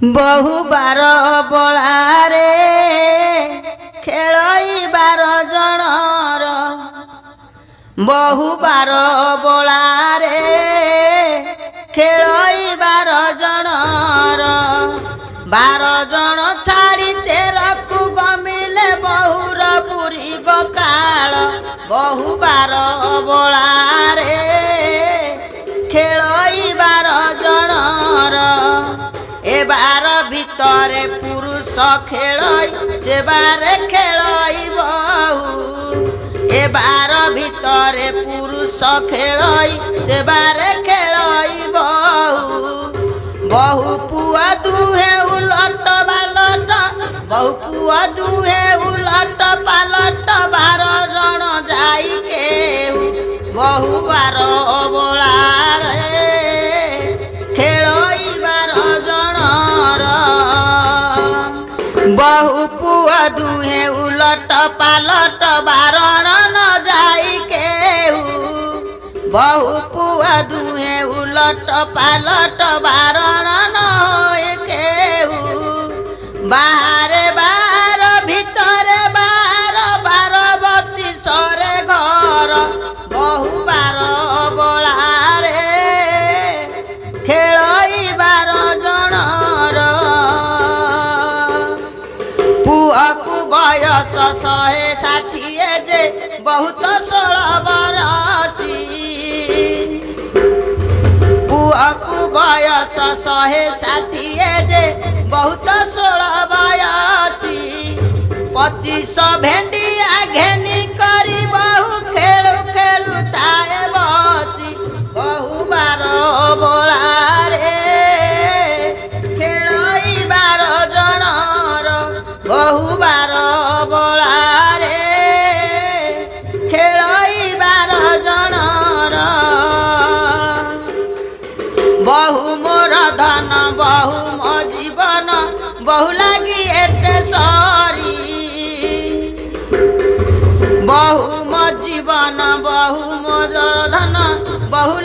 बहु बार बलारे खेलई 12 जनर बहु बार बलारे खेलई 12 जनर 12 जन छाड़ी 13 को गमिले बहुर पुरी बकाल बहु बार बलारे खेलई 12 जनर ए 12 भितरे पुरुष खेलई से 12 खेलई बहु ए 12 भितरे पुरुष खेलई से 12 खेलई बहु बहु पुआ दुहे उलट बालट बहु पुआ दुहे उलट पालट 12 जन जाई केहू बहु 12 बलारे खेलई 12 जनर बहु पुआ दुहे उलट पालट 12 न जाई केहू बहु पुआ दुहे उलट पालट 12 न होए केहू बाहरे 12 भितरे 12 12 घर बहु 12 बलारे खेलई 12 जनर पुअकु बयस 160 जे बहुत 16 बरसी पुअकु बयस 160 जे बहुत 16 बयसी 25 भेंडिया घेनी करी बहु खेलु खेलु ताए बसी बहु 12 बलारे खेलई 12 जनर बहु 12 बलारे खेलई 12 जनर बहु मोर धन बहु मो जीवन बहु लागी एते सरी बहु मो जीवन बहु मोर धन बहु